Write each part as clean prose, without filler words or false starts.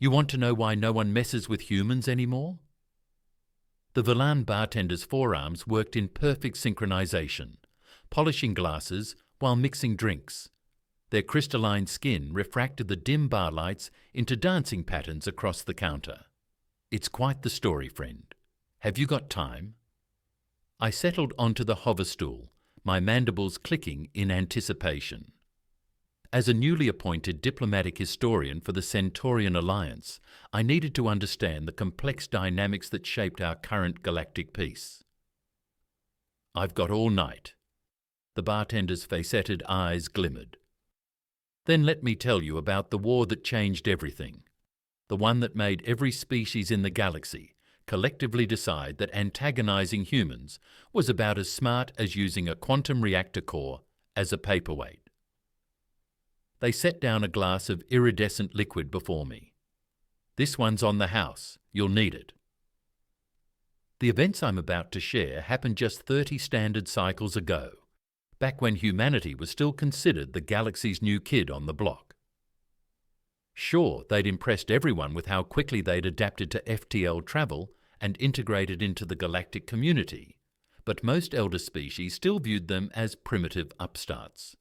You want to know why no one messes with humans anymore? The Velan bartender's forearms worked in perfect synchronization, polishing glasses while mixing drinks. Their crystalline skin refracted the dim bar lights into dancing patterns across the counter. It's quite the story, friend. Have you got time? I settled onto the hover stool, my mandibles clicking in anticipation. As a newly appointed diplomatic historian for the Centaurian Alliance, I needed to understand the complex dynamics that shaped our current galactic peace. I've got all night. The bartender's facetted eyes glimmered. Then let me tell you about the war that changed everything. The one that made every species in the galaxy collectively decide that antagonizing humans was about as smart as using a quantum reactor core as a paperweight. They set down a glass of iridescent liquid before me. This one's on the house. You'll need it. The events I'm about to share happened just 30 standard cycles ago, back when humanity was still considered the galaxy's new kid on the block. Sure, they'd impressed everyone with how quickly they'd adapted to FTL travel and integrated into the galactic community, but most elder species still viewed them as primitive upstarts.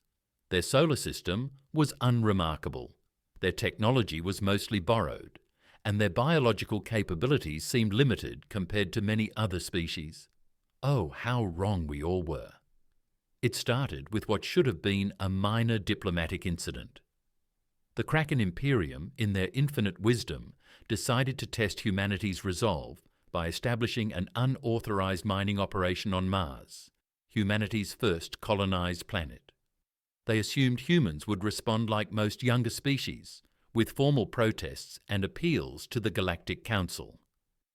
Their solar system was unremarkable, their technology was mostly borrowed, and their biological capabilities seemed limited compared to many other species. Oh, how wrong we all were. It started with what should have been a minor diplomatic incident. The Kraken Imperium, in their infinite wisdom, decided to test humanity's resolve by establishing an unauthorized mining operation on Mars, humanity's first colonized planet. They assumed humans would respond like most younger species, with formal protests and appeals to the Galactic Council.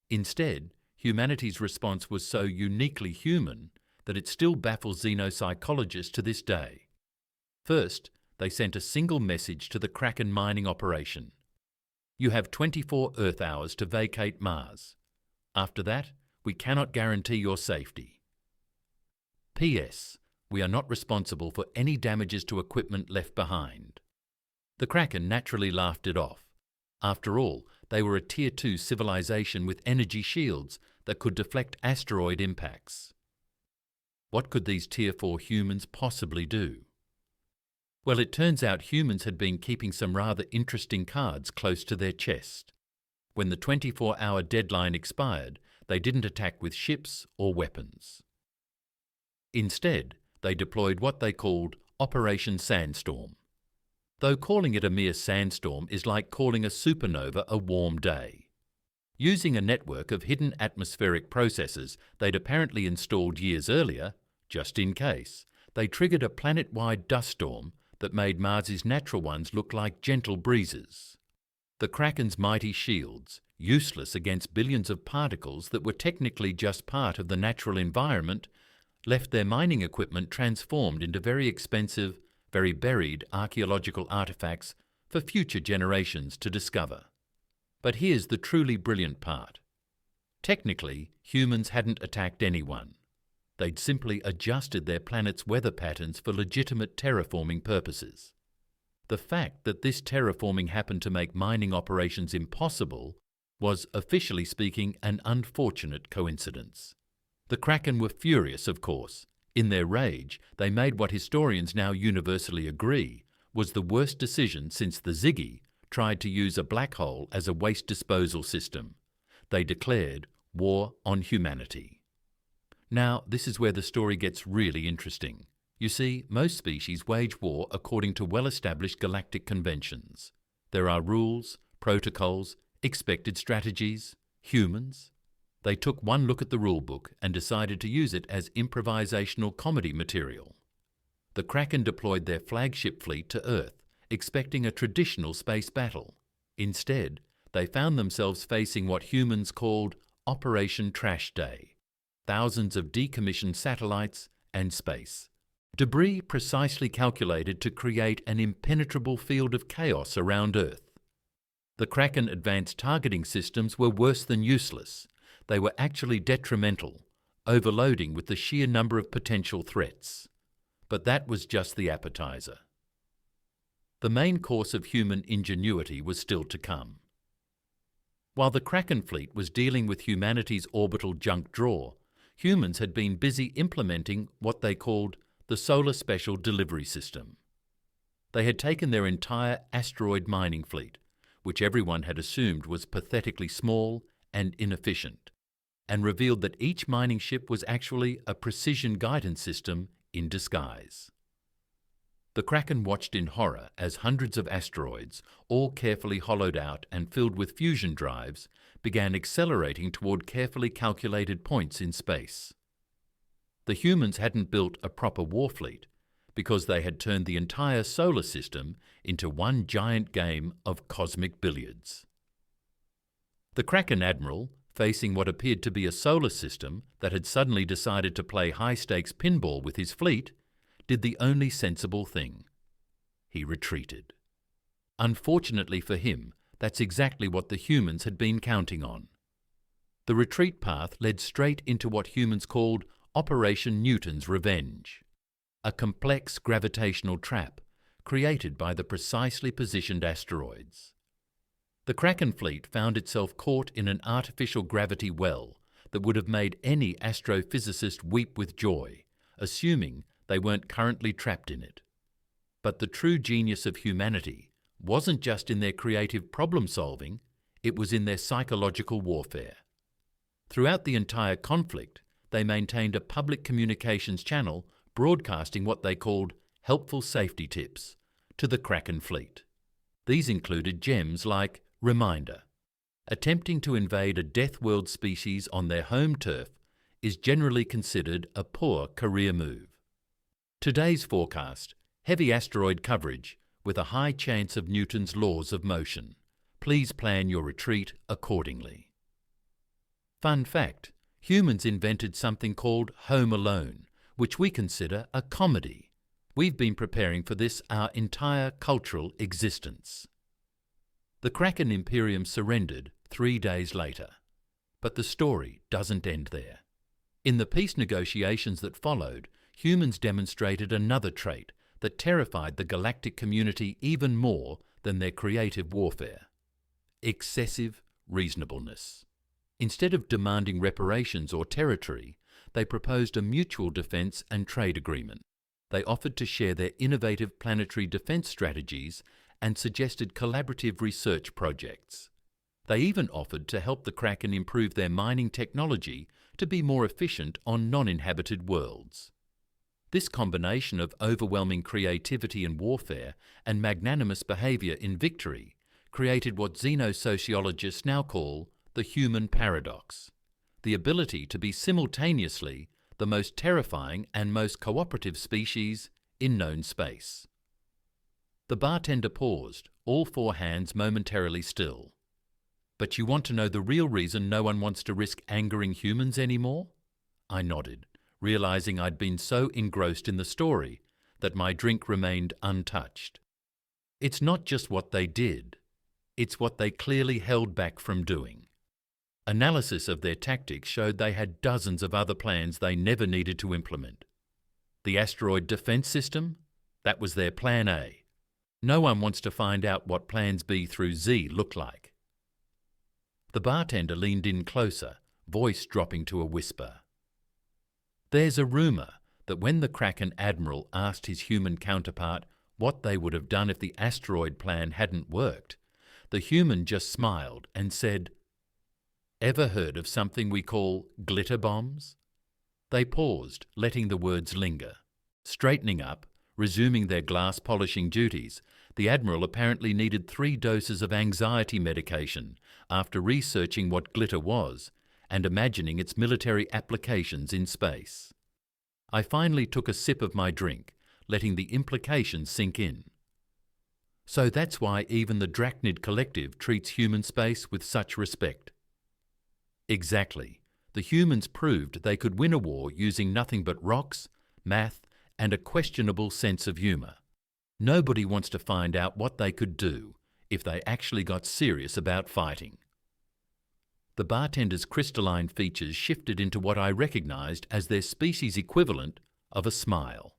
Instead, humanity's response was so uniquely human that it still baffles xenopsychologists to this day. First, they sent a single message to the Kraken mining operation. You have 24 Earth hours to vacate Mars. After that, we cannot guarantee your safety. P.S. We are not responsible for any damages to equipment left behind. The Kraken naturally laughed it off. After all, they were a Tier 2 civilization with energy shields that could deflect asteroid impacts. What could these Tier 4 humans possibly do? Well, it turns out humans had been keeping some rather interesting cards close to their chest. When the 24-hour deadline expired, they didn't attack with ships or weapons. Instead, they deployed what they called Operation Sandstorm. Though calling it a mere sandstorm is like calling a supernova a warm day. Using a network of hidden atmospheric processes they'd apparently installed years earlier, just in case, they triggered a planet-wide dust storm that made Mars's natural ones look like gentle breezes. The Kraken's mighty shields, useless against billions of particles that were technically just part of the natural environment, left their mining equipment transformed into very expensive, very buried archaeological artifacts for future generations to discover. But here's the truly brilliant part. Technically, humans hadn't attacked anyone. They'd simply adjusted their planet's weather patterns for legitimate terraforming purposes. The fact that this terraforming happened to make mining operations impossible was, officially speaking, an unfortunate coincidence. The Kraken were furious, of course. In their rage, they made what historians now universally agree was the worst decision since the Ziggy tried to use a black hole as a waste disposal system. They declared war on humanity. Now, this is where the story gets really interesting. You see, most species wage war according to well-established galactic conventions. There are rules, protocols, expected strategies. Humans? They took one look at the rulebook and decided to use it as improvisational comedy material. The Kraken deployed their flagship fleet to Earth, expecting a traditional space battle. Instead, they found themselves facing what humans called Operation Trash Day. Thousands of decommissioned satellites and space. Debris precisely calculated to create an impenetrable field of chaos around Earth. The Kraken advanced targeting systems were worse than useless. They were actually detrimental, overloading with the sheer number of potential threats. But that was just the appetizer. The main course of human ingenuity was still to come. While the Kraken fleet was dealing with humanity's orbital junk drawer, humans had been busy implementing what they called the Solar Special Delivery System. They had taken their entire asteroid mining fleet, which everyone had assumed was pathetically small and inefficient, and revealed that each mining ship was actually a precision guidance system in disguise. The Kraken watched in horror as hundreds of asteroids, all carefully hollowed out and filled with fusion drives, began accelerating toward carefully calculated points in space. The humans hadn't built a proper war fleet because they had turned the entire solar system into one giant game of cosmic billiards. The Kraken admiral, facing what appeared to be a solar system that had suddenly decided to play high-stakes pinball with his fleet, did the only sensible thing. He retreated. Unfortunately for him, that's exactly what the humans had been counting on. The retreat path led straight into what humans called Operation Newton's Revenge, a complex gravitational trap created by the precisely positioned asteroids. The Kraken fleet found itself caught in an artificial gravity well that would have made any astrophysicist weep with joy, assuming they weren't currently trapped in it. But the true genius of humanity wasn't just in their creative problem-solving, it was in their psychological warfare. Throughout the entire conflict, they maintained a public communications channel broadcasting what they called helpful safety tips to the Kraken fleet. These included gems like Reminder: attempting to invade a Deathworld species on their home turf is generally considered a poor career move. Today's forecast: heavy asteroid coverage with a high chance of Newton's laws of motion. Please plan your retreat accordingly. Fun fact: humans invented something called Home Alone, which we consider a comedy. We've been preparing for this our entire cultural existence. The Kraken Imperium surrendered 3 days later. But the story doesn't end there. In the peace negotiations that followed, humans demonstrated another trait that terrified the galactic community even more than their creative warfare: excessive reasonableness. Instead of demanding reparations or territory, they proposed a mutual defense and trade agreement. They offered to share their innovative planetary defense strategies and suggested collaborative research projects. They even offered to help the Kraken improve their mining technology to be more efficient on non-inhabited worlds. This combination of overwhelming creativity in warfare and magnanimous behavior in victory created what xenosociologists now call the human paradox: the ability to be simultaneously the most terrifying and most cooperative species in known space. The bartender paused, all four hands momentarily still. But you want to know the real reason no one wants to risk angering humans anymore? I nodded, realizing I'd been so engrossed in the story that my drink remained untouched. It's not just what they did, it's what they clearly held back from doing. Analysis of their tactics showed they had dozens of other plans they never needed to implement. The asteroid defense system? That was their plan A. No one wants to find out what plans B through Z look like. The bartender leaned in closer, voice dropping to a whisper. There's a rumour that when the Kraken admiral asked his human counterpart what they would have done if the asteroid plan hadn't worked, the human just smiled and said, "Ever heard of something we call glitter bombs?" They paused, letting the words linger. Straightening up, resuming their glass polishing duties, the admiral apparently needed 3 doses of anxiety medication after researching what glitter was and imagining its military applications in space. I finally took a sip of my drink, letting the implications sink in. So that's why even the Drachnid Collective treats human space with such respect. Exactly. The humans proved they could win a war using nothing but rocks, math, and a questionable sense of humour. Nobody wants to find out what they could do if they actually got serious about fighting. The bartender's crystalline features shifted into what I recognised as their species equivalent of a smile.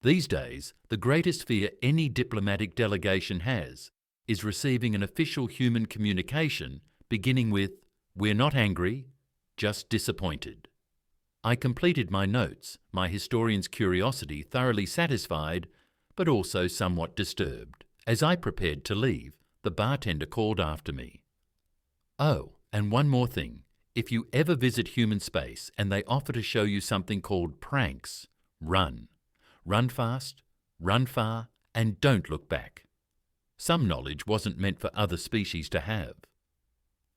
These days, the greatest fear any diplomatic delegation has is receiving an official human communication beginning with, "We're not angry, just disappointed." I completed my notes, my historian's curiosity thoroughly satisfied, but also somewhat disturbed. As I prepared to leave, the bartender called after me. "Oh, and one more thing. If you ever visit human space and they offer to show you something called pranks, run. Run fast, run far, and don't look back." Some knowledge wasn't meant for other species to have.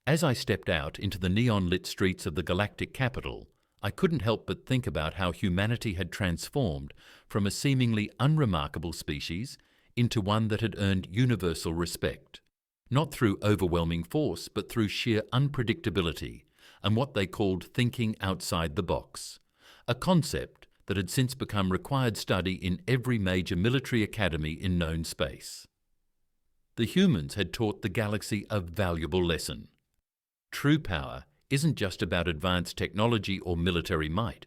As I stepped out into the neon-lit streets of the galactic capital, I couldn't help but think about how humanity had transformed from a seemingly unremarkable species into one that had earned universal respect, not through overwhelming force, but through sheer unpredictability and what they called thinking outside the box, a concept that had since become required study in every major military academy in known space. The humans had taught the galaxy a valuable lesson. True power isn't just about advanced technology or military might.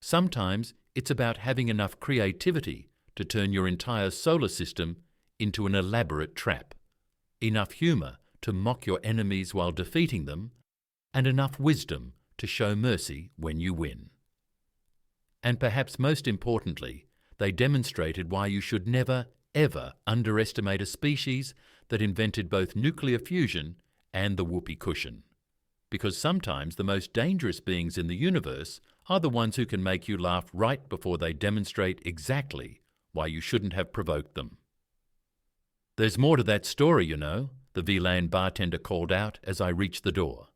Sometimes it's about having enough creativity to turn your entire solar system into an elaborate trap, enough humor to mock your enemies while defeating them, and enough wisdom to show mercy when you win. And perhaps most importantly, they demonstrated why you should never, ever underestimate a species that invented both nuclear fusion and the whoopee cushion. Because sometimes the most dangerous beings in the universe are the ones who can make you laugh right before they demonstrate exactly why you shouldn't have provoked them. "There's more to that story, you know," the VLAN bartender called out as I reached the door.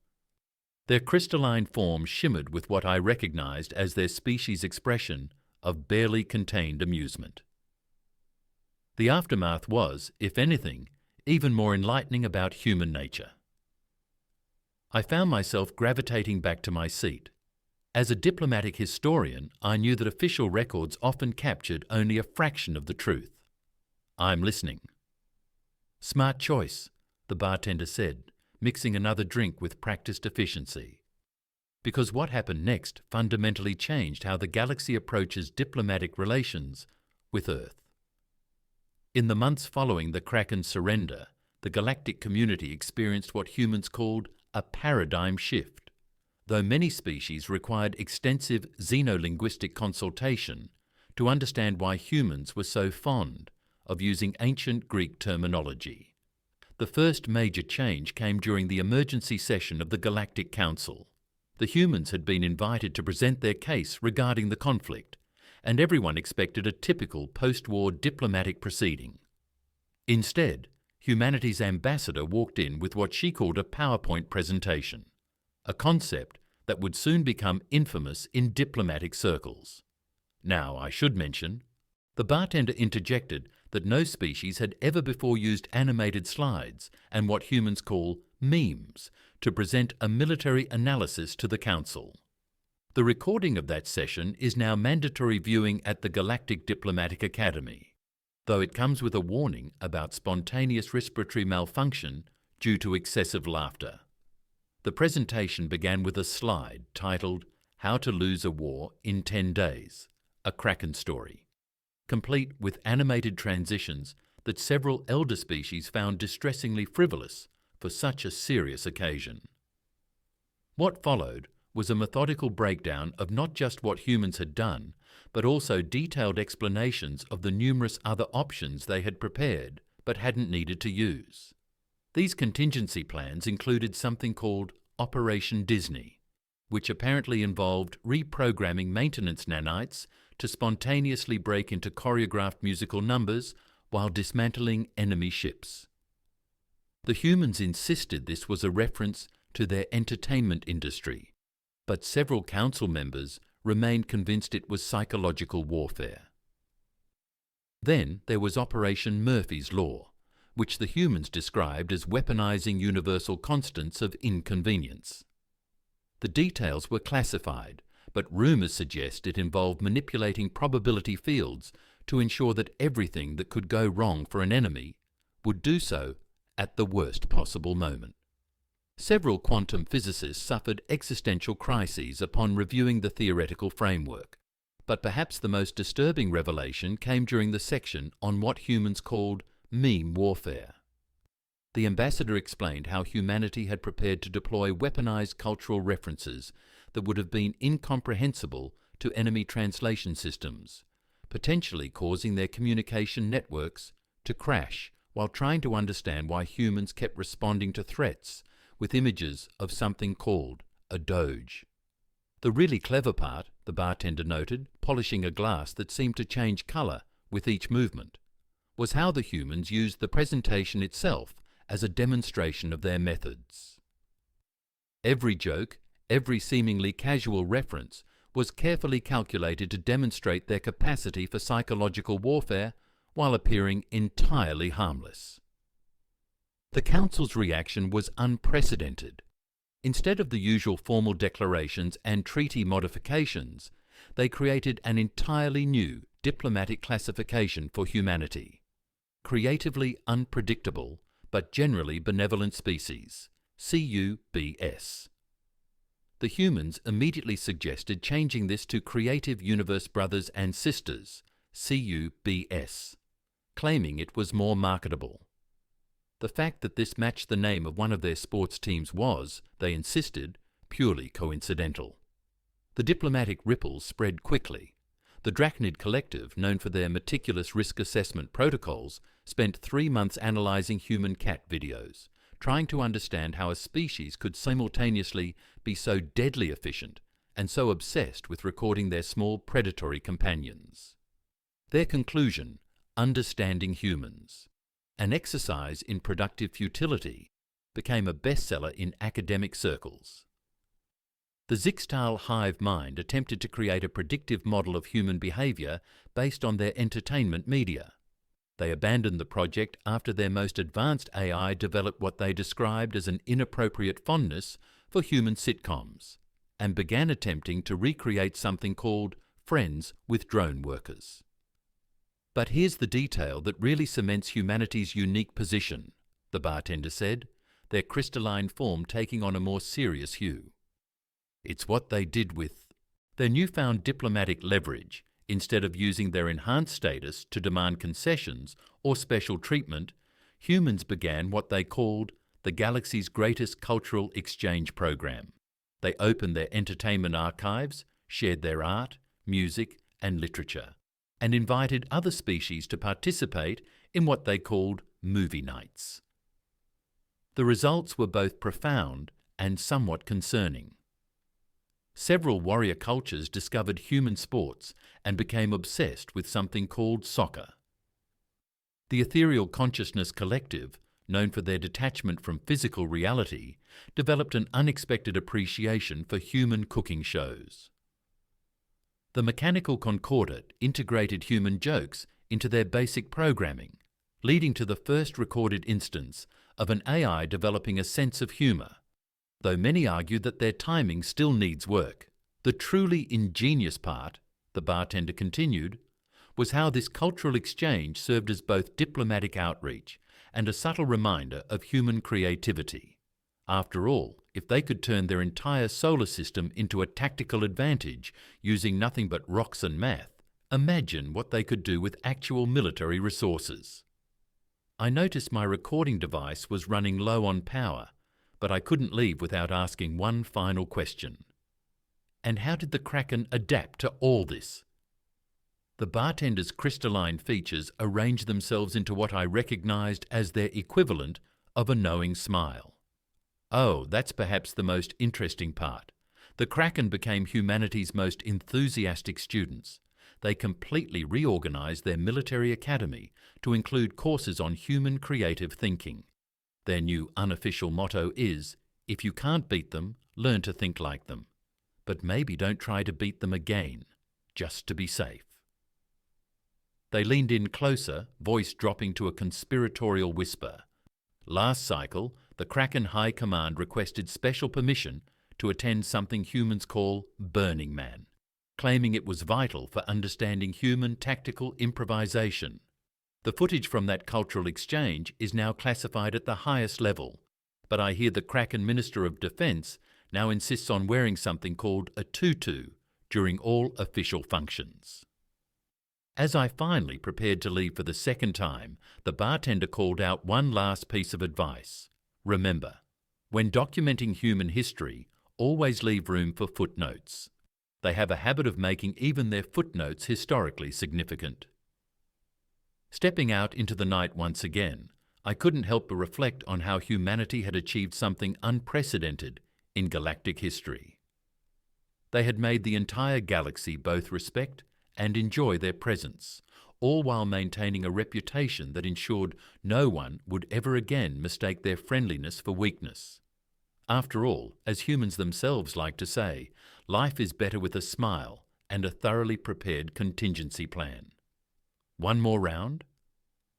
Their crystalline form shimmered with what I recognized as their species' expression of barely contained amusement. The aftermath was, if anything, even more enlightening about human nature. I found myself gravitating back to my seat. As a diplomatic historian, I knew that official records often captured only a fraction of the truth. "I'm listening." "Smart choice," the bartender said, mixing another drink with practiced efficiency. Because what happened next fundamentally changed how the galaxy approaches diplomatic relations with Earth. In the months following the Kraken's surrender, the galactic community experienced what humans called a paradigm shift. Though many species required extensive xenolinguistic consultation to understand why humans were so fond of using ancient Greek terminology. The first major change came during the emergency session of the Galactic Council. The humans had been invited to present their case regarding the conflict, and everyone expected a typical post-war diplomatic proceeding. Instead, humanity's ambassador walked in with what she called a PowerPoint presentation, a concept that would soon become infamous in diplomatic circles. Now, I should mention, the bartender interjected that no species had ever before used animated slides and what humans call memes to present a military analysis to the Council. The recording of that session is now mandatory viewing at the Galactic Diplomatic Academy, though it comes with a warning about spontaneous respiratory malfunction due to excessive laughter. The presentation began with a slide titled "How to Lose a War in 10 Days, a Kraken Story," complete with animated transitions that several elder species found distressingly frivolous for such a serious occasion. What followed was a methodical breakdown of not just what humans had done, but also detailed explanations of the numerous other options they had prepared but hadn't needed to use. These contingency plans included something called Operation Disney, which apparently involved reprogramming maintenance nanites to spontaneously break into choreographed musical numbers while dismantling enemy ships. The humans insisted this was a reference to their entertainment industry, but several council members remained convinced it was psychological warfare. Then there was Operation Murphy's Law, which the humans described as weaponizing universal constants of inconvenience. The details were classified, but rumors suggest it involved manipulating probability fields to ensure that everything that could go wrong for an enemy would do so at the worst possible moment. Several quantum physicists suffered existential crises upon reviewing the theoretical framework, but perhaps the most disturbing revelation came during the section on what humans called meme warfare. The ambassador explained how humanity had prepared to deploy weaponized cultural references that would have been incomprehensible to enemy translation systems, potentially causing their communication networks to crash while trying to understand why humans kept responding to threats with images of something called a doge. The really clever part, the bartender noted, polishing a glass that seemed to change colour with each movement, was how the humans used the presentation itself as a demonstration of their methods. Every joke, every seemingly casual reference was carefully calculated to demonstrate their capacity for psychological warfare while appearing entirely harmless. The Council's reaction was unprecedented. Instead of the usual formal declarations and treaty modifications, they created an entirely new diplomatic classification for humanity. Creatively unpredictable, but generally benevolent species, CUBS. The humans immediately suggested changing this to Creative Universe Brothers and Sisters, CUBS, claiming it was more marketable. The fact that this matched the name of one of their sports teams was, they insisted, purely coincidental. The diplomatic ripples spread quickly. The Drachnid Collective, known for their meticulous risk assessment protocols, spent 3 months analysing human cat videos, trying to understand how a species could simultaneously be so deadly efficient and so obsessed with recording their small predatory companions. Their conclusion, Understanding Humans, an exercise in productive futility, became a bestseller in academic circles. The Zixtal hive mind attempted to create a predictive model of human behaviour based on their entertainment media. They abandoned the project after their most advanced AI developed what they described as an inappropriate fondness for human sitcoms, and began attempting to recreate something called Friends with Drone Workers. But here's the detail that really cements humanity's unique position, the bartender said, their crystalline form taking on a more serious hue. It's what they did with their newfound diplomatic leverage. Instead of using their enhanced status to demand concessions or special treatment, humans began what they called the galaxy's greatest cultural exchange program. They opened their entertainment archives, shared their art, music, and literature, and invited other species to participate in what they called movie nights. The results were both profound and somewhat concerning. Several warrior cultures discovered human sports and became obsessed with something called soccer. The Ethereal Consciousness Collective, known for their detachment from physical reality, developed an unexpected appreciation for human cooking shows. The Mechanical Concordat integrated human jokes into their basic programming, leading to the first recorded instance of an AI developing a sense of humour, though many argue that their timing still needs work. The truly ingenious part, the bartender continued, was how this cultural exchange served as both diplomatic outreach and a subtle reminder of human creativity. After all, if they could turn their entire solar system into a tactical advantage using nothing but rocks and math, imagine what they could do with actual military resources. I noticed my recording device was running low on power, but I couldn't leave without asking one final question. And how did the Kraken adapt to all this? The bartender's crystalline features arranged themselves into what I recognized as their equivalent of a knowing smile. Oh, that's perhaps the most interesting part. The Kraken became humanity's most enthusiastic students. They completely reorganized their military academy to include courses on human creative thinking. Their new unofficial motto is, if you can't beat them, learn to think like them. But maybe don't try to beat them again, just to be safe. They leaned in closer, voice dropping to a conspiratorial whisper. Last cycle, the Kraken High Command requested special permission to attend something humans call Burning Man, claiming it was vital for understanding human tactical improvisation. The footage from that cultural exchange is now classified at the highest level, but I hear the Kraken Minister of Defence now insists on wearing something called a tutu during all official functions. As I finally prepared to leave for the second time, the bartender called out one last piece of advice. Remember, when documenting human history, always leave room for footnotes. They have a habit of making even their footnotes historically significant. Stepping out into the night once again, I couldn't help but reflect on how humanity had achieved something unprecedented in galactic history. They had made the entire galaxy both respect and enjoy their presence, all while maintaining a reputation that ensured no one would ever again mistake their friendliness for weakness. After all, as humans themselves like to say, life is better with a smile and a thoroughly prepared contingency plan. One more round?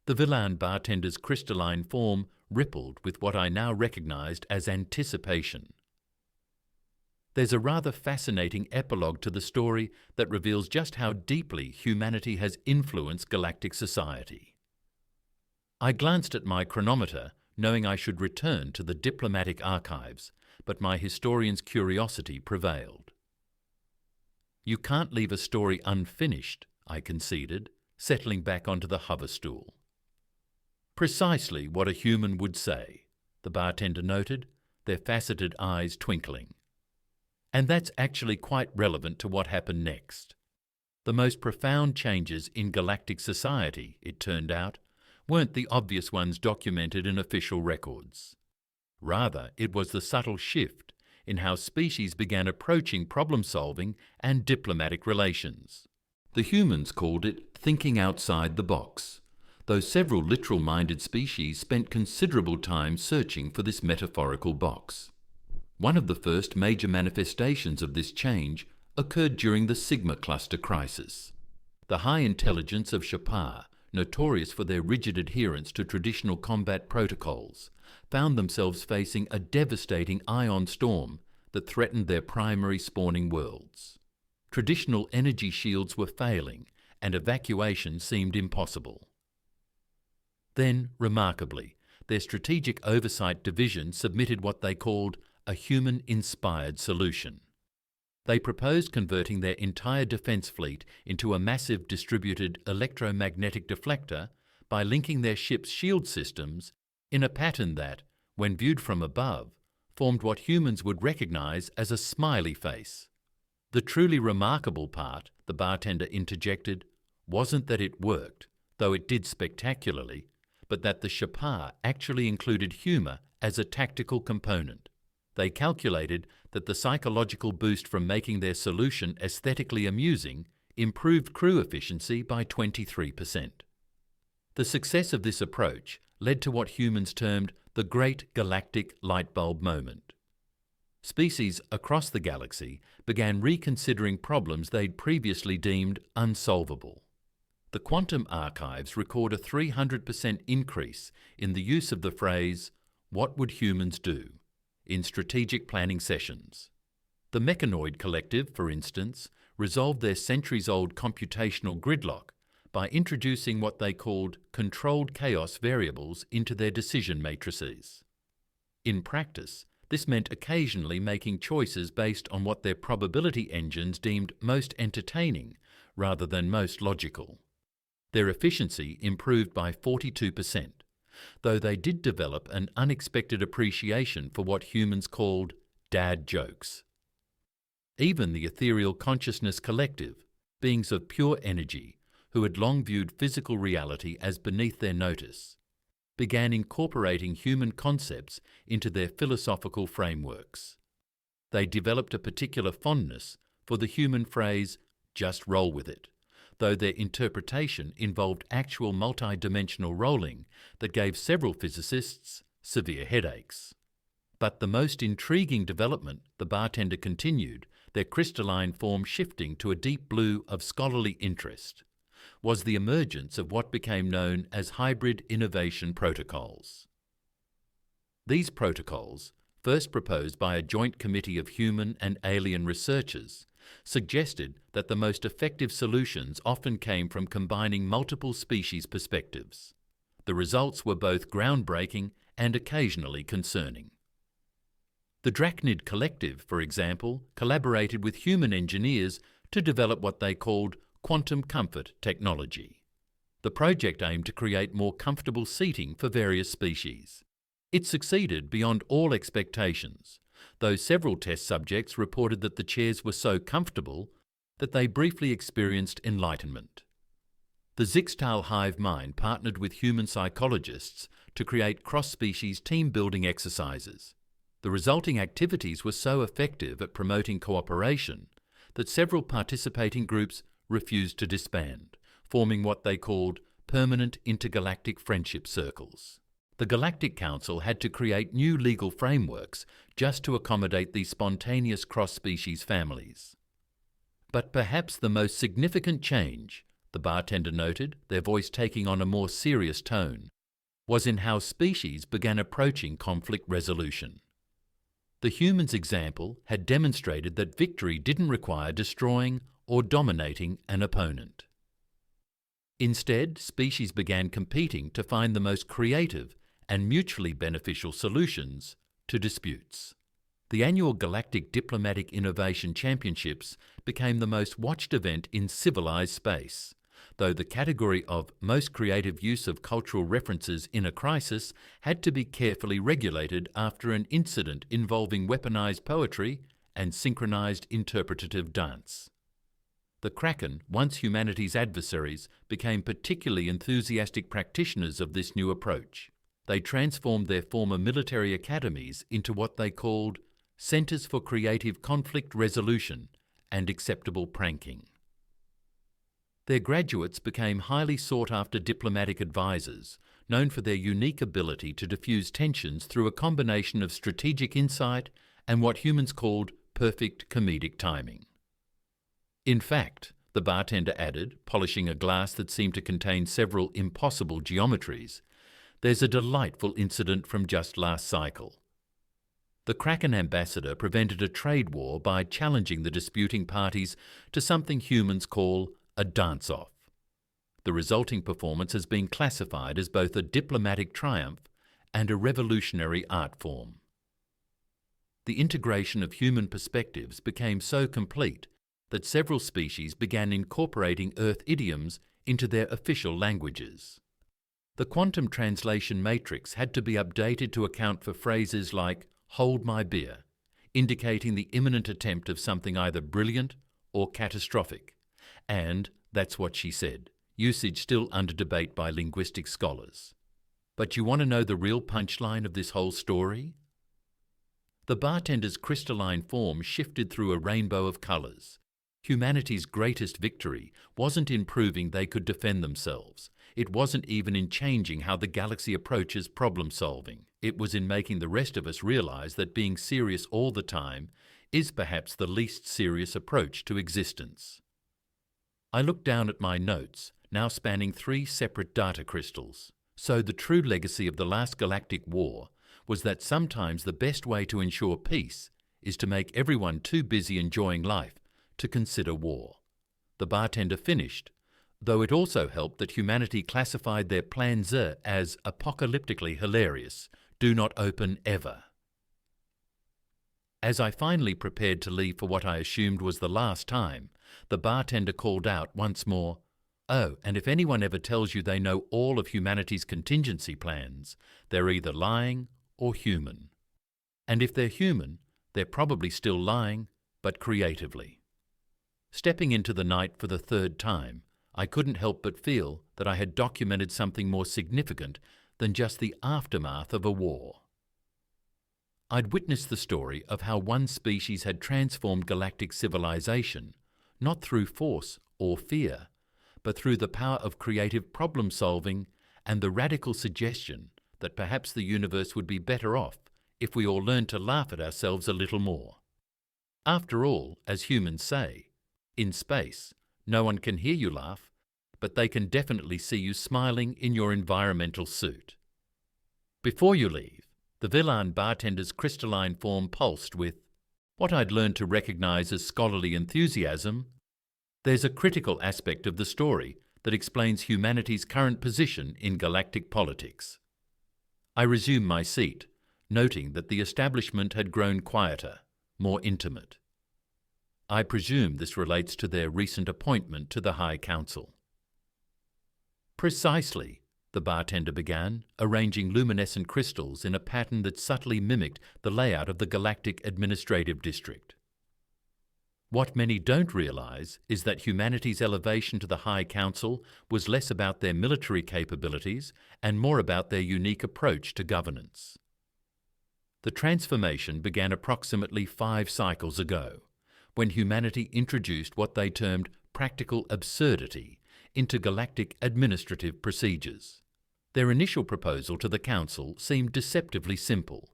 The villain bartender's crystalline form rippled with what I now recognized as anticipation. There's a rather fascinating epilogue to the story that reveals just how deeply humanity has influenced galactic society. I glanced at my chronometer, knowing I should return to the diplomatic archives, but my historian's curiosity prevailed. You can't leave a story unfinished, I conceded, settling back onto the hover stool. Precisely what a human would say, the bartender noted, their faceted eyes twinkling. And that's actually quite relevant to what happened next. The most profound changes in galactic society, it turned out, weren't the obvious ones documented in official records. Rather, it was the subtle shift in how species began approaching problem-solving and diplomatic relations. The humans called it thinking outside the box, though several literal-minded species spent considerable time searching for this metaphorical box. One of the first major manifestations of this change occurred during the Sigma Cluster crisis. The high intelligence of Shapar, notorious for their rigid adherence to traditional combat protocols, found themselves facing a devastating ion storm that threatened their primary spawning worlds. Traditional energy shields were failing, and evacuation seemed impossible. Then, remarkably, their Strategic Oversight Division submitted what they called a human-inspired solution. They proposed converting their entire defense fleet into a massive distributed electromagnetic deflector by linking their ship's shield systems in a pattern that, when viewed from above, formed what humans would recognize as a smiley face. The truly remarkable part, the bartender interjected, wasn't that it worked, though it did spectacularly, but that the Shapar actually included humor as a tactical component. They calculated that the psychological boost from making their solution aesthetically amusing improved crew efficiency by 23%. The success of this approach led to what humans termed the Great Galactic Light Bulb Moment. Species across the galaxy began reconsidering problems they'd previously deemed unsolvable. The quantum archives record a 300% increase in the use of the phrase, "What would humans do?" in strategic planning sessions. The Mechanoid Collective, for instance, resolved their centuries-old computational gridlock by introducing what they called controlled chaos variables into their decision matrices. In practice, this meant occasionally making choices based on what their probability engines deemed most entertaining rather than most logical. Their efficiency improved by 42%. Though they did develop an unexpected appreciation for what humans called dad jokes. Even the Ethereal Consciousness Collective, beings of pure energy who had long viewed physical reality as beneath their notice, began incorporating human concepts into their philosophical frameworks. They developed a particular fondness for the human phrase, "just roll with it," though their interpretation involved actual multi-dimensional rolling that gave several physicists severe headaches. But the most intriguing development, the bartender continued, their crystalline form shifting to a deep blue of scholarly interest, was the emergence of what became known as hybrid innovation protocols. These protocols, first proposed by a joint committee of human and alien researchers, suggested that the most effective solutions often came from combining multiple species perspectives. The results were both groundbreaking and occasionally concerning. The Drachnid Collective, for example, collaborated with human engineers to develop what they called quantum comfort technology. The project aimed to create more comfortable seating for various species. It succeeded beyond all expectations, though several test subjects reported that the chairs were so comfortable that they briefly experienced enlightenment. The Zixtal hive mind partnered with human psychologists to create cross-species team-building exercises. The resulting activities were so effective at promoting cooperation that several participating groups refused to disband, forming what they called permanent intergalactic friendship circles. The Galactic Council had to create new legal frameworks just to accommodate these spontaneous cross-species families. But perhaps the most significant change, the bartender noted, their voice taking on a more serious tone, was in how species began approaching conflict resolution. The humans' example had demonstrated that victory didn't require destroying or dominating an opponent. Instead, species began competing to find the most creative and mutually beneficial solutions to disputes. The annual Galactic Diplomatic Innovation Championships became the most watched event in civilized space, though the category of most creative use of cultural references in a crisis had to be carefully regulated after an incident involving weaponized poetry and synchronized interpretative dance. The Kraken, once humanity's adversaries, became particularly enthusiastic practitioners of this new approach. They transformed their former military academies into what they called Centers for Creative Conflict Resolution and Acceptable Pranking. Their graduates became highly sought-after diplomatic advisors, known for their unique ability to diffuse tensions through a combination of strategic insight and what humans called perfect comedic timing. In fact, the bartender added, polishing a glass that seemed to contain several impossible geometries, there's a delightful incident from just last cycle. The Kraken ambassador prevented a trade war by challenging the disputing parties to something humans call a dance-off. The resulting performance has been classified as both a diplomatic triumph and a revolutionary art form. The integration of human perspectives became so complete that several species began incorporating Earth idioms into their official languages. The quantum translation matrix had to be updated to account for phrases like "hold my beer," indicating the imminent attempt of something either brilliant or catastrophic, and "that's what she said," usage still under debate by linguistic scholars. But you want to know the real punchline of this whole story? The bartender's crystalline form shifted through a rainbow of colours. Humanity's greatest victory wasn't in proving they could defend themselves. It wasn't even in changing how the galaxy approaches problem-solving. It was in making the rest of us realize that being serious all the time is perhaps the least serious approach to existence. I looked down at my notes, now spanning 3 separate data crystals. So the true legacy of the last galactic war was that sometimes the best way to ensure peace is to make everyone too busy enjoying life to consider war. The bartender finished, though it also helped that humanity classified their Plan Z as apocalyptically hilarious. Do not open ever. As I finally prepared to leave for what I assumed was the last time, the bartender called out once more, "Oh, and if anyone ever tells you they know all of humanity's contingency plans, they're either lying or human. And if they're human, they're probably still lying, but creatively." Stepping into the night for the 3rd time, I couldn't help but feel that I had documented something more significant than just the aftermath of a war. I'd witnessed the story of how one species had transformed galactic civilization, not through force or fear, but through the power of creative problem-solving and the radical suggestion that perhaps the universe would be better off if we all learned to laugh at ourselves a little more. After all, as humans say, in space, no one can hear you laugh, but they can definitely see you smiling in your environmental suit. Before you leave, the Villan bartender's crystalline form pulsed with what I'd learned to recognize as scholarly enthusiasm. There's a critical aspect of the story that explains humanity's current position in galactic politics. I resumed my seat, noting that the establishment had grown quieter, more intimate. I presume this relates to their recent appointment to the High Council. Precisely, the bartender began, arranging luminescent crystals in a pattern that subtly mimicked the layout of the Galactic Administrative District. What many don't realize is that humanity's elevation to the High Council was less about their military capabilities and more about their unique approach to governance. The transformation began approximately 5 cycles ago, when humanity introduced what they termed practical absurdity into galactic administrative procedures. Their initial proposal to the Council seemed deceptively simple.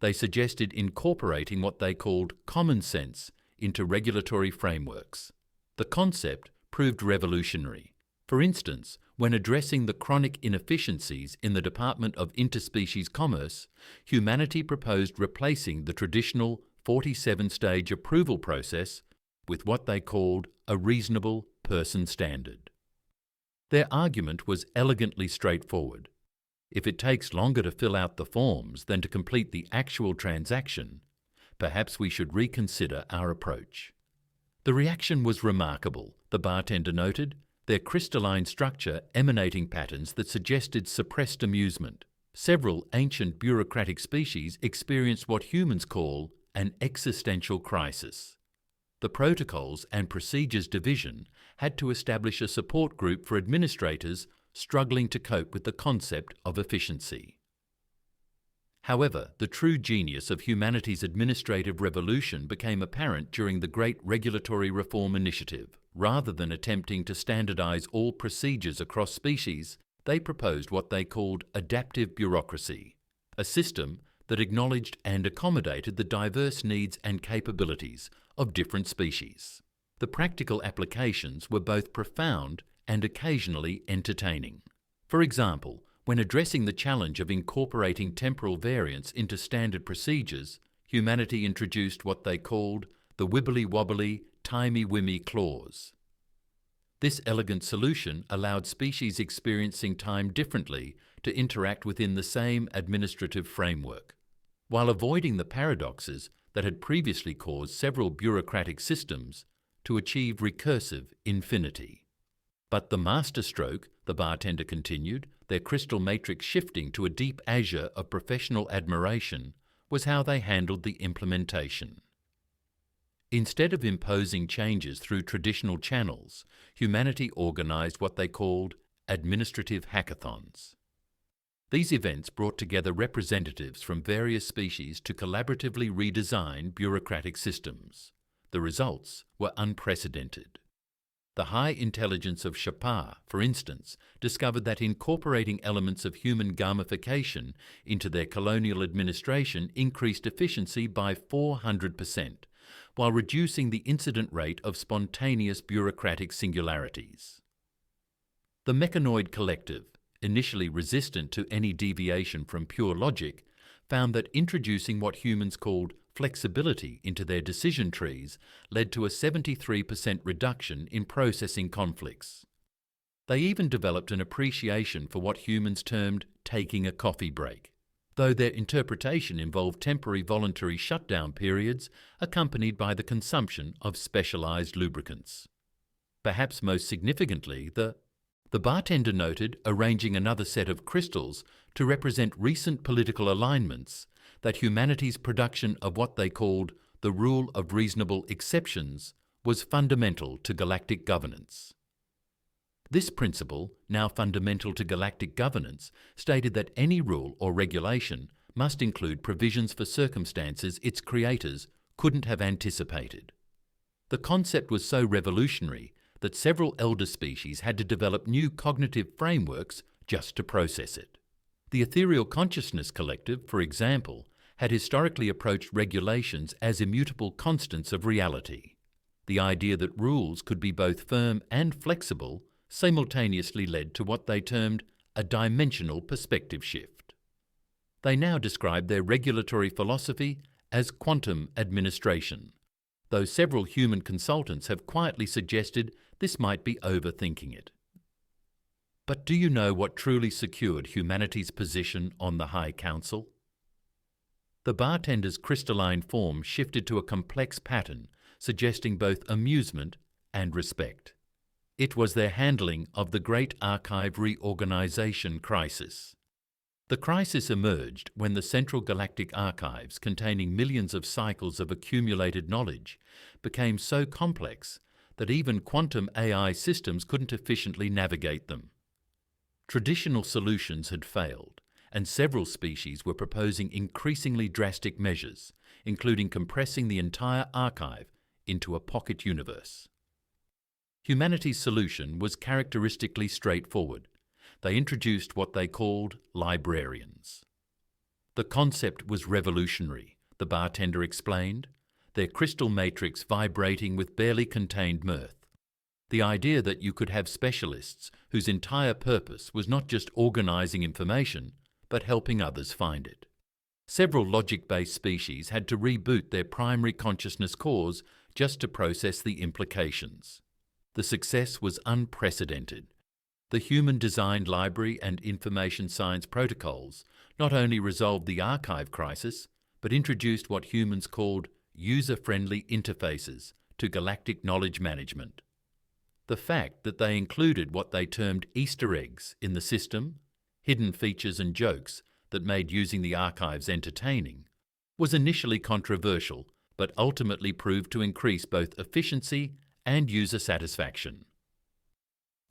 They suggested incorporating what they called common sense into regulatory frameworks. The concept proved revolutionary. For instance, when addressing the chronic inefficiencies in the Department of Interspecies Commerce, humanity proposed replacing the traditional 47-stage approval process with what they called a reasonable person standard. Their argument was elegantly straightforward. If it takes longer to fill out the forms than to complete the actual transaction, perhaps we should reconsider our approach. The reaction was remarkable, the bartender noted, their crystalline structure emanating patterns that suggested suppressed amusement. Several ancient bureaucratic species experienced what humans call an existential crisis. The Protocols and Procedures Division had to establish a support group for administrators struggling to cope with the concept of efficiency. However, the true genius of humanity's administrative revolution became apparent during the Great Regulatory Reform Initiative. Rather than attempting to standardize all procedures across species, they proposed what they called adaptive bureaucracy, a system that acknowledged and accommodated the diverse needs and capabilities of different species. The practical applications were both profound and occasionally entertaining. For example, when addressing the challenge of incorporating temporal variance into standard procedures, humanity introduced what they called the wibbly-wobbly, timey-wimey clause. This elegant solution allowed species experiencing time differently to interact within the same administrative framework, while avoiding the paradoxes that had previously caused several bureaucratic systems to achieve recursive infinity. But the masterstroke, the bartender continued, their crystal matrix shifting to a deep azure of professional admiration, was how they handled the implementation. Instead of imposing changes through traditional channels, humanity organized what they called administrative hackathons. These events brought together representatives from various species to collaboratively redesign bureaucratic systems. The results were unprecedented. The high intelligence of Chapar, for instance, discovered that incorporating elements of human gamification into their colonial administration increased efficiency by 400%, while reducing the incident rate of spontaneous bureaucratic singularities. The Mechanoid Collective, initially resistant to any deviation from pure logic, found that introducing what humans called flexibility into their decision trees led to a 73% reduction in processing conflicts. They even developed an appreciation for what humans termed taking a coffee break, though their interpretation involved temporary voluntary shutdown periods accompanied by the consumption of specialized lubricants. Perhaps most significantly, the bartender noted, arranging another set of crystals to represent recent political alignments, that humanity's production of what they called the rule of reasonable exceptions was fundamental to galactic governance. This principle, now fundamental to galactic governance, stated that any rule or regulation must include provisions for circumstances its creators couldn't have anticipated. The concept was so revolutionary that several elder species had to develop new cognitive frameworks just to process it. The Ethereal Consciousness Collective, for example, had historically approached regulations as immutable constants of reality. The idea that rules could be both firm and flexible simultaneously led to what they termed a dimensional perspective shift. They now describe their regulatory philosophy as quantum administration, though several human consultants have quietly suggested this might be overthinking it. But do you know what truly secured humanity's position on the High Council? The bartender's crystalline form shifted to a complex pattern suggesting both amusement and respect. It was their handling of the Great Archive reorganization crisis. The crisis emerged when the central galactic archives, containing millions of cycles of accumulated knowledge, became so complex that even quantum AI systems couldn't efficiently navigate them. Traditional solutions had failed, and several species were proposing increasingly drastic measures, including compressing the entire archive into a pocket universe. Humanity's solution was characteristically straightforward. They introduced what they called librarians. The concept was revolutionary, the bartender explained, their crystal matrix vibrating with barely contained mirth. The idea that you could have specialists whose entire purpose was not just organizing information, but helping others find it. Several logic-based species had to reboot their primary consciousness cores just to process the implications. The success was unprecedented. The human-designed library and information science protocols not only resolved the archive crisis, but introduced what humans called user-friendly interfaces to galactic knowledge management. The fact that they included what they termed Easter eggs in the system, hidden features and jokes that made using the archives entertaining, was initially controversial, but ultimately proved to increase both efficiency and user satisfaction.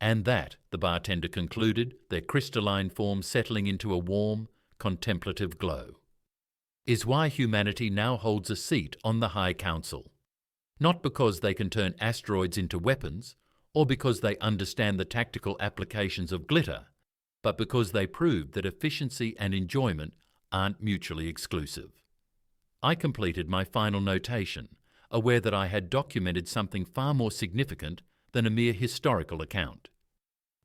And that, the bartender concluded, their crystalline form settling into a warm, contemplative glow, is why humanity now holds a seat on the High Council. Not because they can turn asteroids into weapons, or because they understand the tactical applications of glitter, but because they proved that efficiency and enjoyment aren't mutually exclusive. I completed my final notation, aware that I had documented something far more significant than a mere historical account.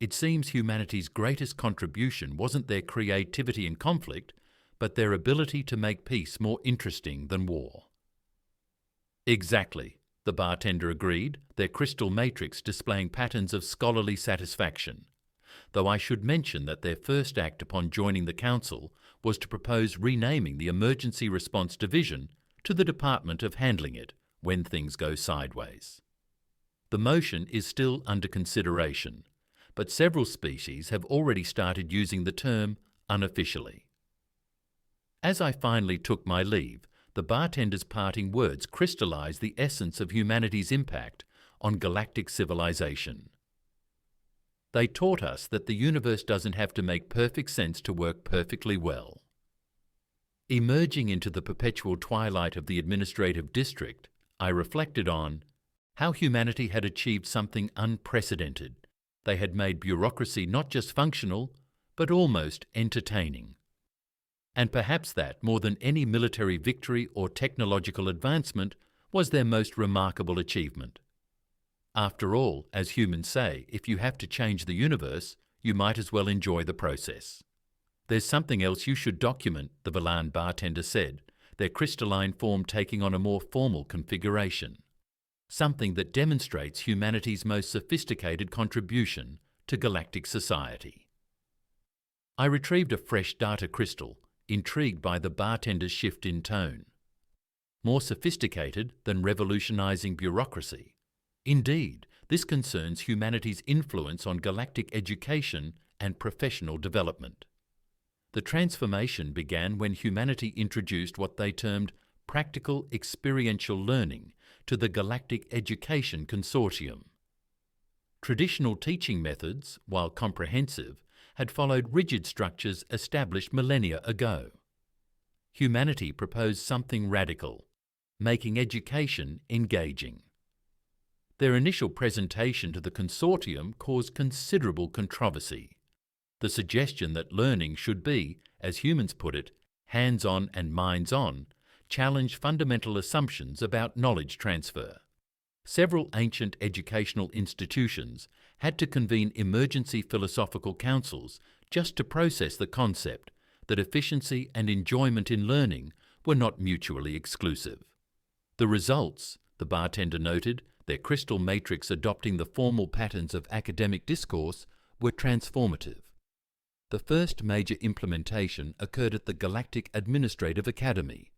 It seems humanity's greatest contribution wasn't their creativity in conflict, but their ability to make peace more interesting than war. Exactly, the bartender agreed, their crystal matrix displaying patterns of scholarly satisfaction. Though I should mention that their first act upon joining the council was to propose renaming the Emergency Response Division to the Department of Handling It when things go sideways. The motion is still under consideration, but several species have already started using the term unofficially. As I finally took my leave, the bartender's parting words crystallized the essence of humanity's impact on galactic civilization. They taught us that the universe doesn't have to make perfect sense to work perfectly well. Emerging into the perpetual twilight of the administrative district, I reflected on how humanity had achieved something unprecedented. They had made bureaucracy not just functional, but almost entertaining. And perhaps that, more than any military victory or technological advancement, was their most remarkable achievement. After all, as humans say, if you have to change the universe, you might as well enjoy the process. There's something else you should document, the Valan bartender said, their crystalline form taking on a more formal configuration. Something that demonstrates humanity's most sophisticated contribution to galactic society. I retrieved a fresh data crystal, intrigued by the bartender's shift in tone. More sophisticated than revolutionizing bureaucracy. Indeed, this concerns humanity's influence on galactic education and professional development. The transformation began when humanity introduced what they termed practical experiential learning to the Galactic Education Consortium. Traditional teaching methods, while comprehensive, had followed rigid structures established millennia ago. Humanity proposed something radical, making education engaging. Their initial presentation to the consortium caused considerable controversy. The suggestion that learning should be, as humans put it, hands-on and minds-on, challenged fundamental assumptions about knowledge transfer. Several ancient educational institutions had to convene emergency philosophical councils just to process the concept that efficiency and enjoyment in learning were not mutually exclusive. The results, the bartender noted, their crystal matrix adopting the formal patterns of academic discourse, were transformative. The first major implementation occurred at the Galactic Administrative Academy,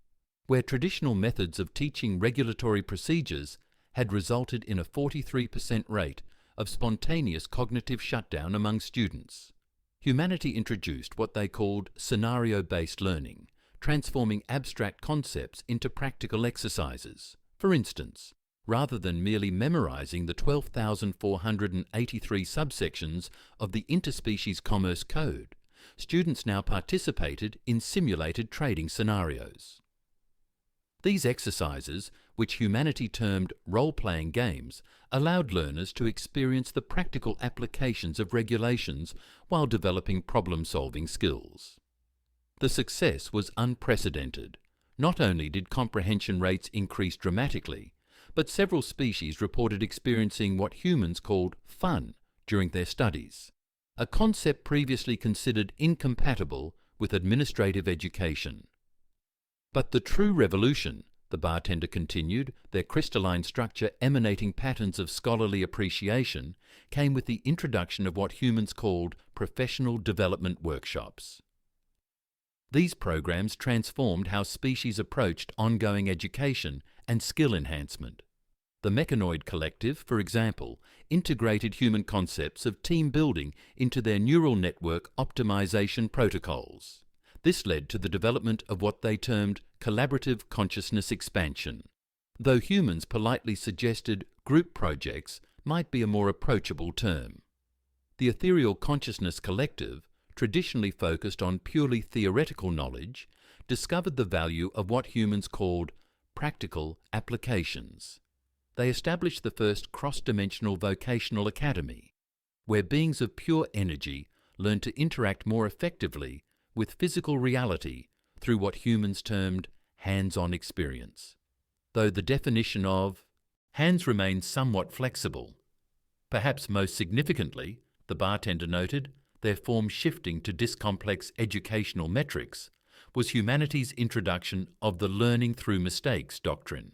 where traditional methods of teaching regulatory procedures had resulted in a 43% rate of spontaneous cognitive shutdown among students. Humanity introduced what they called scenario-based learning, transforming abstract concepts into practical exercises. For instance, rather than merely memorizing the 12,483 subsections of the Interspecies Commerce Code, students now participated in simulated trading scenarios. These exercises, which humanity termed role-playing games, allowed learners to experience the practical applications of regulations while developing problem-solving skills. The success was unprecedented. Not only did comprehension rates increase dramatically, but several species reported experiencing what humans called fun during their studies, a concept previously considered incompatible with administrative education. But the true revolution, the bartender continued, their crystalline structure emanating patterns of scholarly appreciation, came with the introduction of what humans called professional development workshops. These programs transformed how species approached ongoing education and skill enhancement. The Mechanoid Collective, for example, integrated human concepts of team building into their neural network optimization protocols. This led to the development of what they termed collaborative consciousness expansion, though humans politely suggested group projects might be a more approachable term. The Ethereal Consciousness Collective, traditionally focused on purely theoretical knowledge, discovered the value of what humans called practical applications. They established the first cross-dimensional vocational academy, where beings of pure energy learned to interact more effectively with physical reality through what humans termed hands-on experience. Though the definition of hands remains somewhat flexible. Perhaps most significantly, the bartender noted, their form shifting to discomplex educational metrics was humanity's introduction of the learning through mistakes doctrine.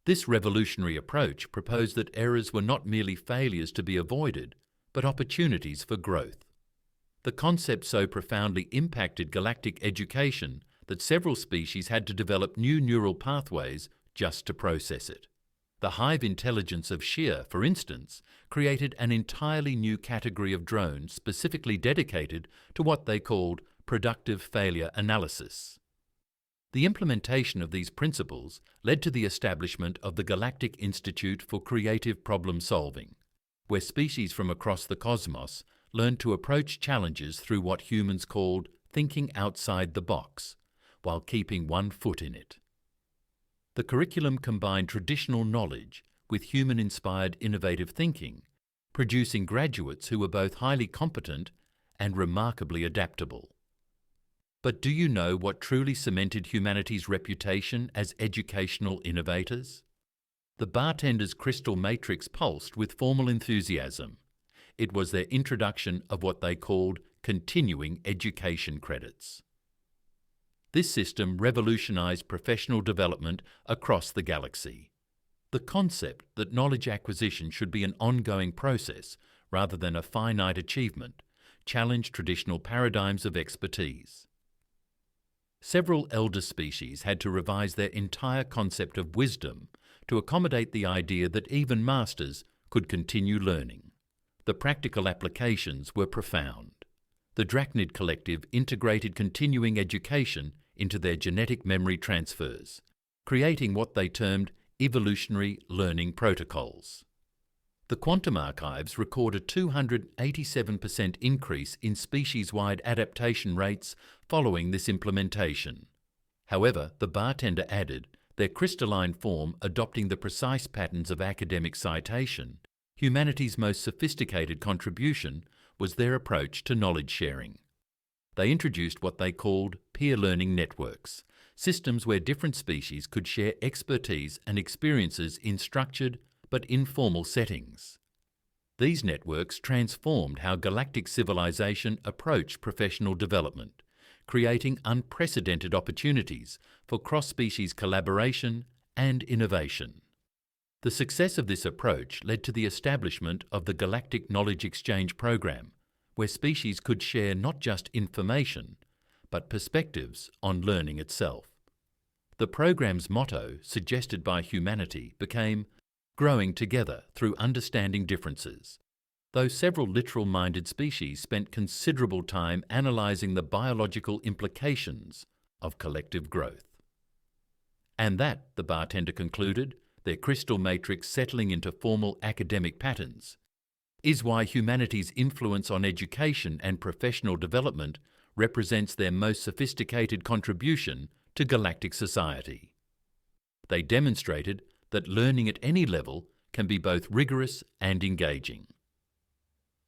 This revolutionary approach proposed that errors were not merely failures to be avoided, but opportunities for growth. The concept so profoundly impacted galactic education that several species had to develop new neural pathways just to process it. The hive intelligence of Shear, for instance, created an entirely new category of drone specifically dedicated to what they called productive failure analysis. The implementation of these principles led to the establishment of the Galactic Institute for Creative Problem Solving, where species from across the cosmos learned to approach challenges through what humans called thinking outside the box, while keeping one foot in it. The curriculum combined traditional knowledge with human-inspired innovative thinking, producing graduates who were both highly competent and remarkably adaptable. But do you know what truly cemented humanity's reputation as educational innovators? The bartender's crystal matrix pulsed with formal enthusiasm. It was their introduction of what they called continuing education credits. This system revolutionized professional development across the galaxy. The concept that knowledge acquisition should be an ongoing process rather than a finite achievement challenged traditional paradigms of expertise. Several elder species had to revise their entire concept of wisdom to accommodate the idea that even masters could continue learning. The practical applications were profound. The Drachnid Collective integrated continuing education into their genetic memory transfers, creating what they termed evolutionary learning protocols. The Quantum Archives record a 287% increase in species-wide adaptation rates following this implementation. However, the bartender added, their crystalline form adopting the precise patterns of academic citation, humanity's most sophisticated contribution was their approach to knowledge sharing. They introduced what they called peer learning networks, systems where different species could share expertise and experiences in structured but informal settings. These networks transformed how galactic civilization approached professional development, creating unprecedented opportunities for cross-species collaboration and innovation. The success of this approach led to the establishment of the Galactic Knowledge Exchange Program, where species could share not just information, but perspectives on learning itself. The program's motto, suggested by humanity, became growing together through understanding differences, though several literal-minded species spent considerable time analysing the biological implications of collective growth. And that, the bartender concluded, their crystal matrix settling into formal academic patterns, is why humanity's influence on education and professional development represents their most sophisticated contribution to galactic society. They demonstrated that learning at any level can be both rigorous and engaging.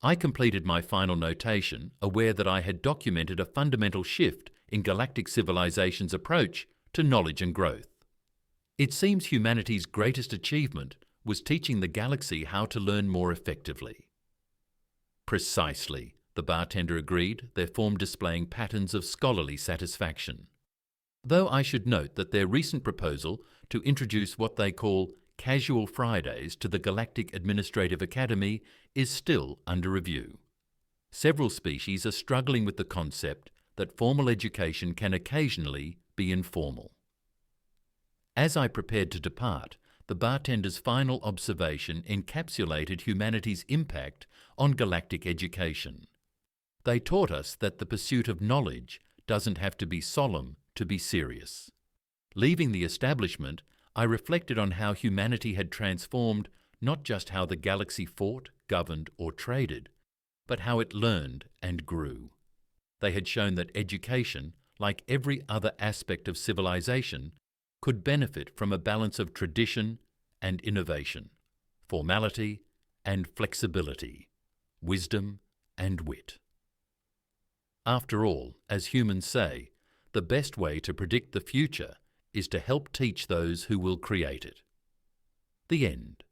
I completed my final notation, aware that I had documented a fundamental shift in galactic civilization's approach to knowledge and growth. It seems humanity's greatest achievement was teaching the galaxy how to learn more effectively. Precisely, the bartender agreed, their form displaying patterns of scholarly satisfaction. Though I should note that their recent proposal to introduce what they call Casual Fridays to the Galactic Administrative Academy is still under review. Several species are struggling with the concept that formal education can occasionally be informal. As I prepared to depart, the bartender's final observation encapsulated humanity's impact on galactic education. They taught us that the pursuit of knowledge doesn't have to be solemn to be serious. Leaving the establishment, I reflected on how humanity had transformed not just how the galaxy fought, governed, or traded, but how it learned and grew. They had shown that education, like every other aspect of civilization, could benefit from a balance of tradition and innovation, formality and flexibility, wisdom and wit. After all, as humans say, the best way to predict the future is to help teach those who will create it. The end.